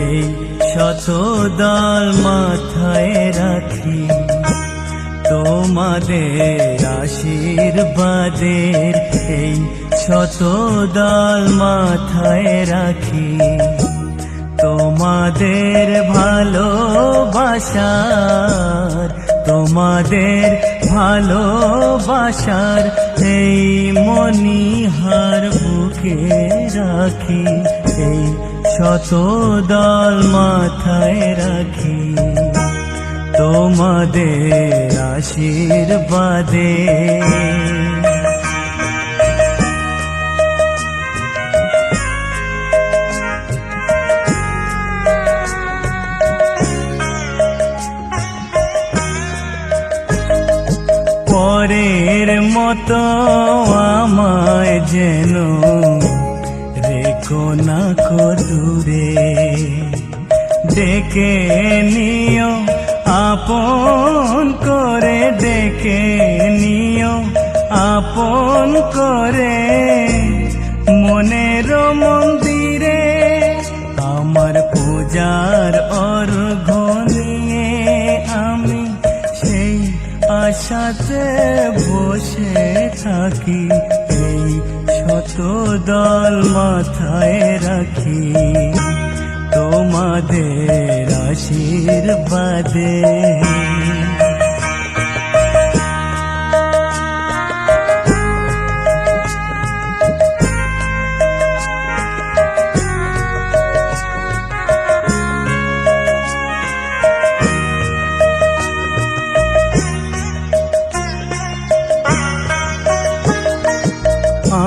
এই শত দল মাথায় রাখি, তোমাদের আশীর্বাদের এই শত দল মাথায় রাখি। তোমাদের ভালোবাসার, তোমাদের ভালোবাসার এই মণিহার বুকে রাখি, এই শত দল মাথায় রাখি। তোমাদের আশীর্বাদে পরের মতো আমায় যেন রেখো না কো দূরে, ডেকে নিও আপন করে, ডেকে নিও আপন করে। মনের মন্দিরে আমার পূজার অর্ঘ্য নিয়ে আমি সেই আশাতে বসে থাকি, এই শত দল মাথায় রাখি। তোমাদের আশীর্বাদে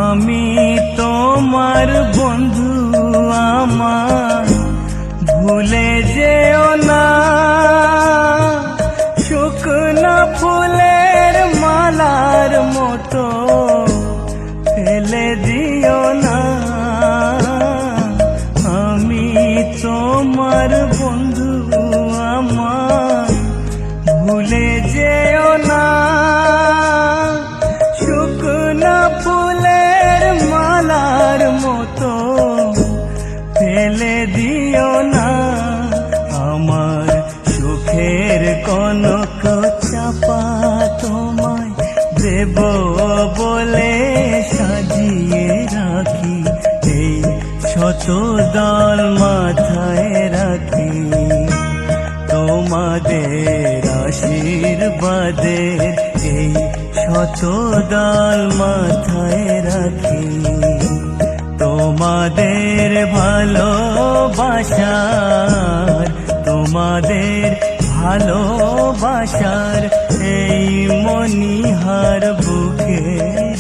আমি তোমার বন্ধু, আমার ভুলে যেও না। শুকনো ফুলের মালার মতো ফেলে দিও না। আমি তোমার বন্ধু, আমার ভুলে যেও না। শুকনো ফুলের মালার মতো ফেলে দিও না। আমার সুখের কনক চাপা তোমায় দেব বলে সাজিয়ে রাখি, এই শত দল মাথায় রাখি। তোমাদের আশীর্বাদের এই শত দল মাথায় রাখি। তোমাদের ভালোবাসার, তোমাদের ভালোবাসার এই মণিহার বুকে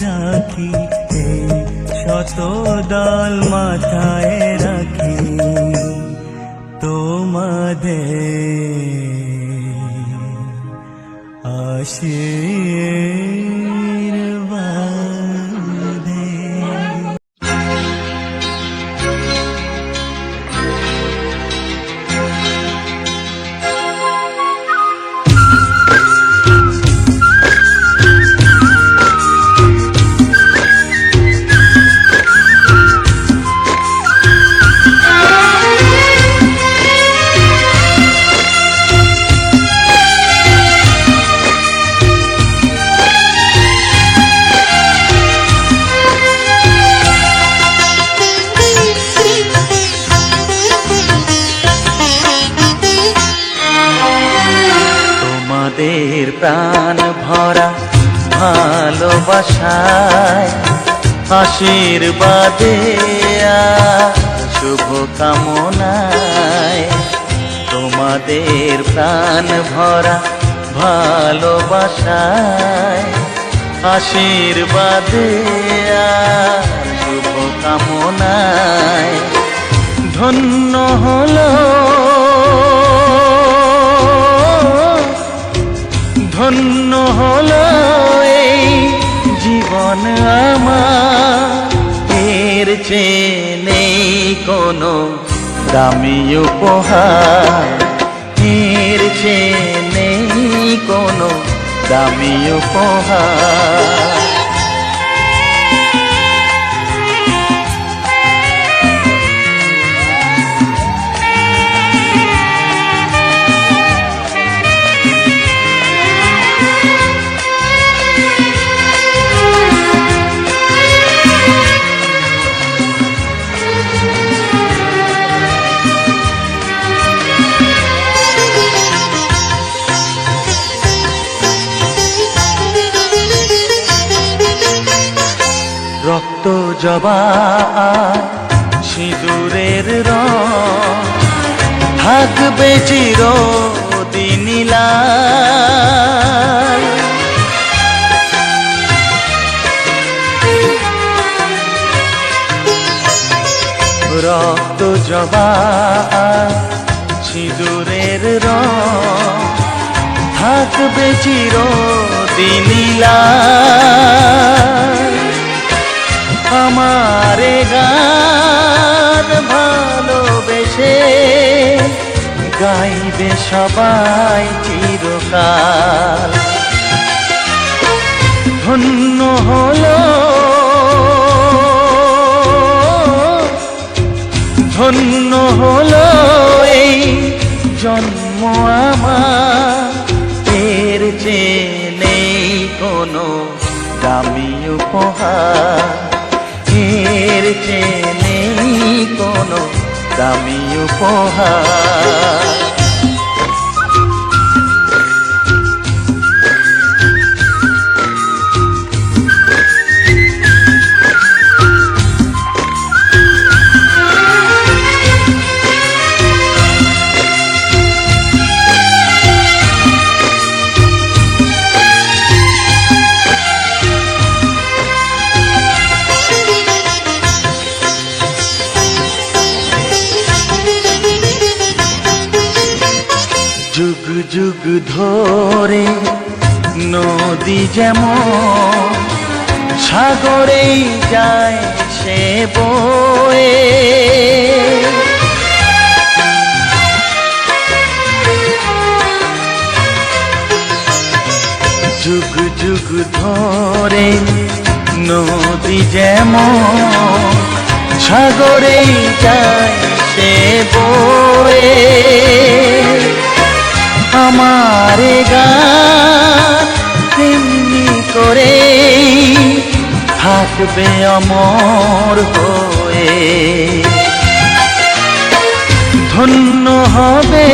রাখি, এই শত দল মাথায় রাখি। তোমাদের আশীর্বাদে প্রাণ ভরা ভালোবাসায়, আশীর্বাদে শুভ কামনায়। তোমাদের প্রাণ ভরা ভালোবাসায়, আশীর্বাদে শুভ কামনায়। ধন্য হলো, ধন্য হলো এই জীবন আমার। এর চেয়ে নেই কোনো দামি উপহার, এর চেয়ে নেই কোনো দামি উপহার। জবা সিঁদুরের রং থাকবে চিরদিন লাল। রক্ত জবা সিঁদুরের রং থাকবে চিরদিন লাল। আমারে গান ভালোবেসে গাইবে সবাই চিরকাল। ধন্য হলো ধন্য হলো এই জন্ম আমার, এর চেয়ে নেই কোনো দামি উপহার, এর চেয়ে নেই কোনো দামি উপহার। যুগ যুগ ধরে নদী যেমন সাগরেই যায় সে বয়ে, যুগ যুগ ধরে নদী যেমন সাগরেই যায় সে বয়ে। আমারে গান তেমনি করে থাকবে অমর হয়ে। ধন্য হবে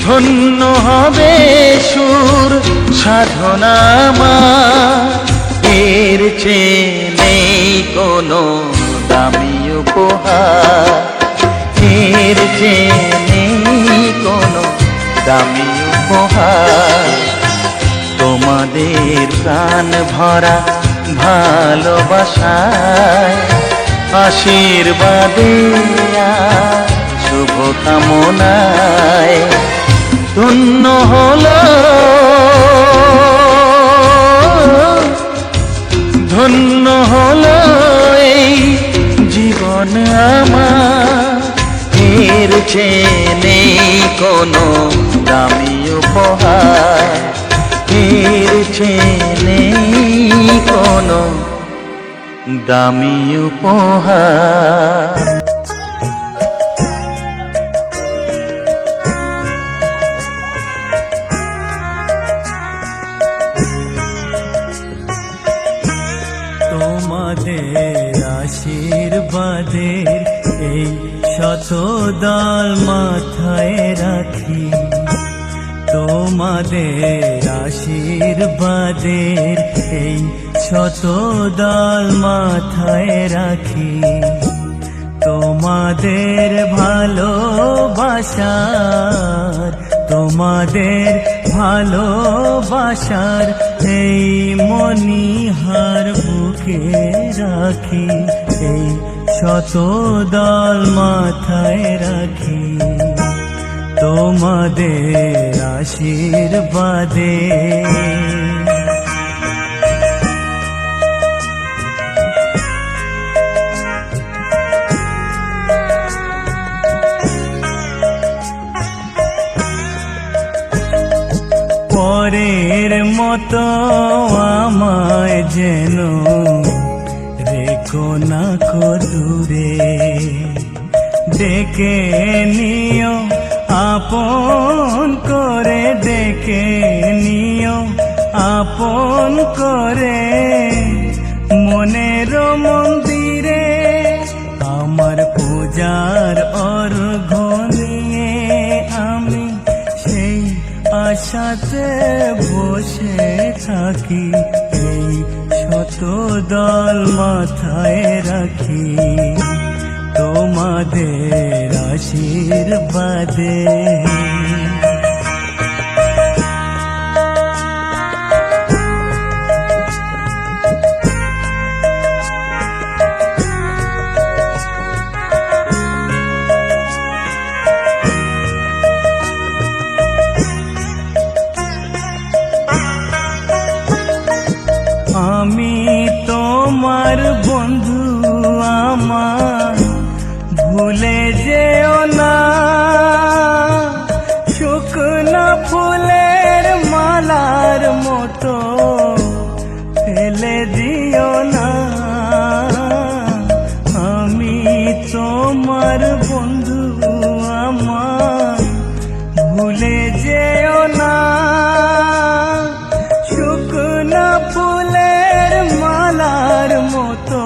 ধন্য হবে সুর সাধনা আমার, এর চেয়ে নেই কোনো দামি উপহার, এর চেয়ে নেই কোনো দামি উপহার। তোমাদের প্রাণ ভরা ভালোবাসায় আশীর্বাদে শুভ কামনায় ধন্য হলো ধন্য হলো এই জীবন আমার, এর চেয়ে নেই কোনো দামি উপহার, এর চেয়ে নেই কোনো দামি উপহার। তোমাদের আশীর্বাদের এই শতদল মাথায় রাখি, তোমাদের আশীর্বাদের এই শতদল মাথায় রাখি। তোমাদের ভালোবাসার তোমাদের ভালোবাসার এই মণিহার বুকে রাখি, এই শতদল মাথায় রাখি। তোমাদের আশীর্বাদে পরের মতো আমায় যেন রেখো না কো দূরে, ডেকে নিও আপন করে, ডেকে নিও আপন করে। মনের মন্দিরে আমার পূজার অর্ঘ্য নিয়ে আমি সেই আশাতে বসে থাকি। শত দল মাথায় রাখি তোমাদের আশীর্বাদে। আমি তোমার বন্ধু, আমার ভুলে যেও না, শুকনো ফুলের মালার মতো ফেলে দিও না। আমি তোমার বন্ধু, আমার ভুলে যেও না, শুকনো ফুলের মালার মতো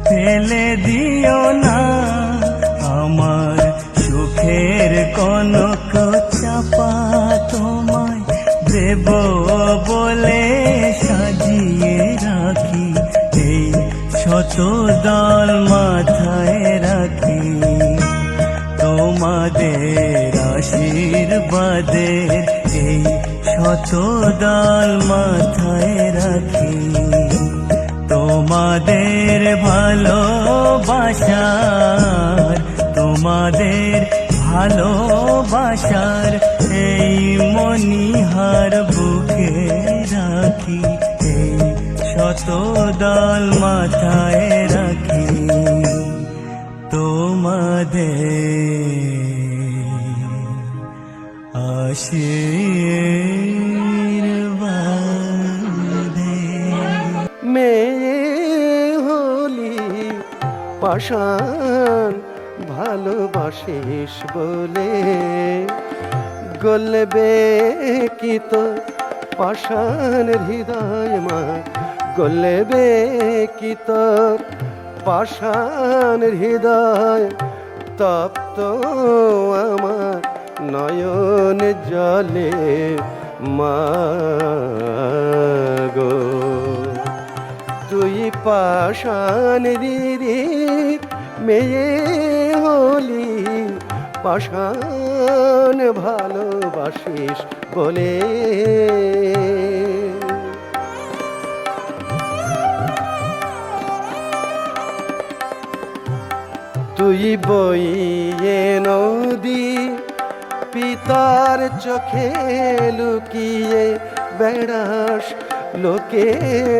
ফেলে দিও না। আমার সুখের কনক চাপা তোমায় দেব বলে সাজিয়ে রাখি, এই শত দল মাথায় রাখি তোমাদের আশীর্বাদের, এই শত দল মাথায় রাখি তোমাদের ভালোবাসার, তোমাদের ভালোবাসার এই মণিহার বুকে রাখি, এই শত দল মাথায় রাখি তোমাদের আশীর্বাদে। মেয়ে হলি পাষাণ ভালোবাসিস বলে, গলবে কি তো পাষাণ হৃদয় মা, গলবে কি তোর পাষাণ হৃদয়, তপ্ত আমার নয়ন জলে মাগো। তুই পাষাণ দিদি মেয়ে হলি পাষাণ ভালোবাসিস বলে। তুই বইয়ে নদী পিতার চোখে লুকিয়ে বেড়াস লোকে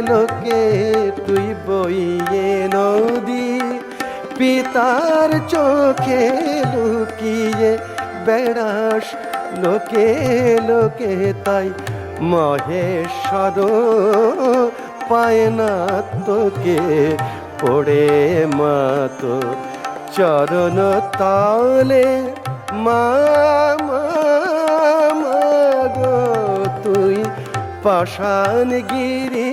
লোকে, তুই বইয়ে নদী পিতার চোখে লুকিয়ে বেড়াস লোকে লোকে, তাই মহেশ্বর পায় না তোকে পড়ে মা তোর চরণ তলে মা গো। তুই পাষাণ গিরি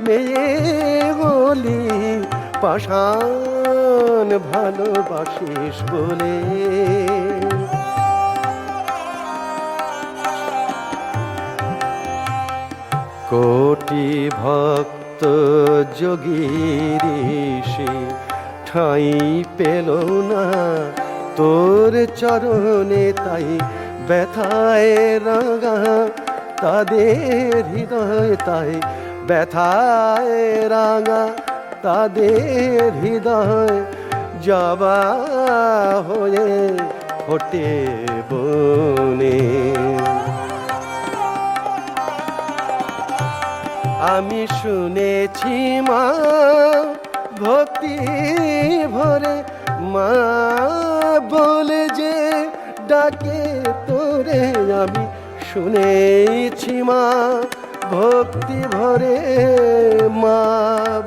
মেয়ে হলি পাষাণ ভালোবাসিস বলে। কোটি ভক্ত যোগী ঋষি ঠাঁই পেল না তোর চরণে, তাই ব্যথায় রাঙা তাদের হৃদয়, তাই ব্যথায় রাঙা তাদের হৃদয়, জবা হয়ে ফোটে বনে। আমি শুনেছি মা ভক্তি ভরে মা বলে যে ডাকে তোরে, আমি শুনেছি মা ভক্তি ভরে মা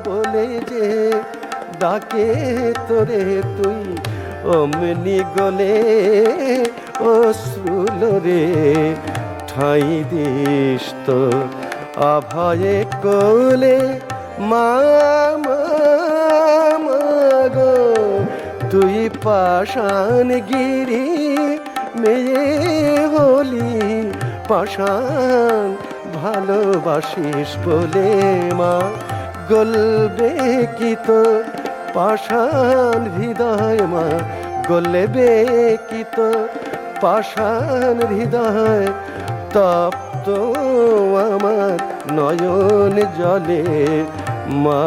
বলে যে ডাকে তোরে, তুই অমনি গলে অশ্রুলরে ঠাঁই দিস তো অভয়ে কোলে মা গো। তুই পাষাণ গিরি মেয়ে হলি পাষাণ ভালোবাসিস বলে মা গলবে কি তোর পাষাণ হৃদয় মা গলবে কি তোর পাষাণ হৃদয় তপ্ত আমার নয়ন জলে মা